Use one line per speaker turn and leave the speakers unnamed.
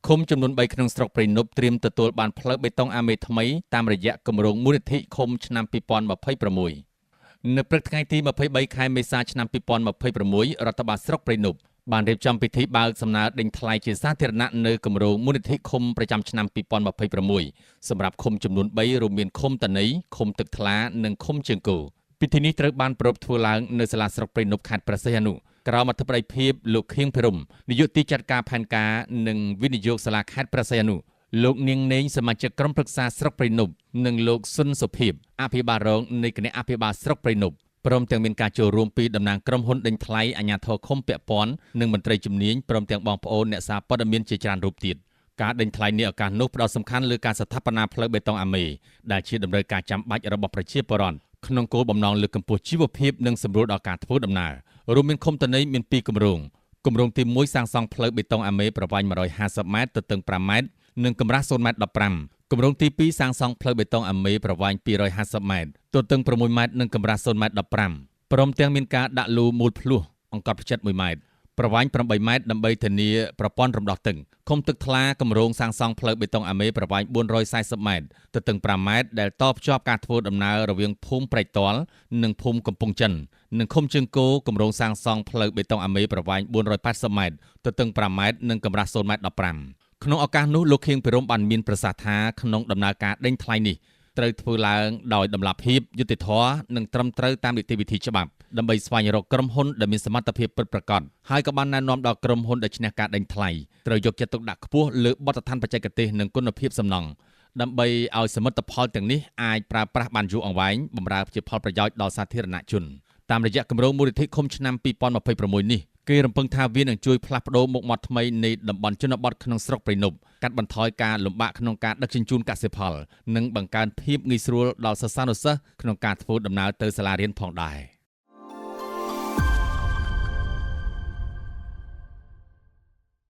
ឃុំចំនួន3ក្នុងស្រុកព្រៃនប់ត្រៀមទទួលបានផ្លូវបេតុងអាមេថ្មីតាមរយៈគម្រោងមូលនិធិឃុំឆ្នាំ2026 នៅព្រឹកថ្ងៃទី23ខែមេសាឆ្នាំ2026រដ្ឋបាលស្រុកព្រៃនប់បានរៀបចំពិធីបើកសំណើដេញថ្លៃជាសាធារណៈនៅគម្រោងមូលនិធិឃុំប្រចាំឆ្នាំ2026សម្រាប់ឃុំចំនួន3រួមមានឃុំតនីឃុំទឹកថ្លានិងឃុំជើងគោពិធីនេះត្រូវបានប្រារព្ធធ្វើឡើងនៅសាលាស្រុកព្រៃនប់ខេត្តព្រះសីហនុក្រោមអធិបតីភាពលោកខៀងភិរមនាយកទីចាត់ការផែនការនិងវិនិយោគសាលាខេត្តព្រះសីហនុលោកនាងនេងសមាជិកក្រុមប្រឹក្សាស្រុកព្រៃនប់និងលោកស៊ុនសុភីបអភិបាលរងនៃគណៈអភិបាលស្រុកព្រៃនប់ព្រមទាំងមានការចូលរួមពីតំណាងក្រុមហ៊ុនដេញថ្លៃអាជ្ញាធរឃុំពាក់ព័ន្ធនិងមន្ត្រីជំនាញព្រមទាំងបងប្អូនអ្នកសារព័ត៌មានជាច្រើនរូបទៀតការដេញថ្លៃនេះឱកាសនោះផ្ដោតសំខាន់លើការស្ថាបនាផ្លូវបេតុងអាមេដែលជាតម្រូវការចាំបាច់របស់ប្រជាពលរដ្ឋក្នុងគោលបំណងលើកកម្ពស់ជីវភាពនិងសម្រួលដល់ការធ្វើដំណើររួមមានឃុំតនីមាន2គម្រោងគម្រោងទី1សាងសង់ផ្លូវបេតុងអាមេប្រវែង150ម៉ែត្រទទឹង5ម៉ែត្រនិងកម្រាស់0ម៉ែត្រ15គម្រោងទី2សាងសង់ផ្លូវបេតុងអាមេប្រវែង250ម៉ែត្រទទឹង6ម៉ែត្រនិងកម្រាស់0ម៉ែត្រ15ព្រមទាំងមានការដាក់លូមូលភ្លោះអង្កត់ផ្ចិត1ម៉ែត្រប្រវែង8ម៉ែត្រដើម្បីធានាប្រព័ន្ធរំដោះទឹកឃុំទឹកថ្លាគម្រោងសាងសង់ផ្លូវបេតុងអាមេប្រវែង440ម៉ែត្រទទឹង5ម៉ែត្រដែលតភ្ជាប់ការធ្វើដំណើររវាងភូមិព្រែកទាល់និងភូមិកំពង់ចិននិងឃុំជើងគោគម្រោងសាងសង់ផ្លូវបេតុងអាមេប្រវែង480ម៉ែត្រទទឹង5ម៉ែត្រនិងកម្រាស់0ម៉ែត្រ15ក្នុងឱកាសនោះលោកខៀងភិរមបានមានប្រសាសន៍ថាក្នុងដំណើរការដេញថ្លៃនេះត្រូវធ្វើឡើងដោយតម្លាភាពយុត្តិធម៌និងត្រឹមត្រូវតាមនីតិវិធីច្បាប់ដើម្បីស្វែងរកក្រុមហ៊ុនដែលមានសមត្ថភាពពិតប្រាកដហើយក៏បានណែនាំដល់ក្រុមហ៊ុនដែលឈ្នះការដេញថ្លៃត្រូវយកចិត្តទុកដាក់ខ្ពស់លើបទដ្ឋានបច្ចេកទេសនិងគុណភាពសំណង់ដើម្បីឲ្យសមិទ្ធផលទាំងនេះអាចប្រើប្រាស់បានយូរអង្វែងបម្រើជាផលប្រយោជន៍ដល់សាធារណជនតាមរយៈគម្រោងមូលនិធិឃុំឆ្នាំ2026នេះគេរំពឹងថាវានឹងជួយផ្លាស់ប្ដូរមុខមាត់ថ្មីនៃតំបន់ជនបទក្នុងស្រុកព្រៃនប់កាត់បន្ថយការលំបាកក្នុងការដឹកជញ្ជូនកសិផលនិងបង្កើនភាពងាយស្រួលដល់សិស្សានុសិស្សក្នុងការធ្វើដំណើរទៅសាលារៀនផងដែរ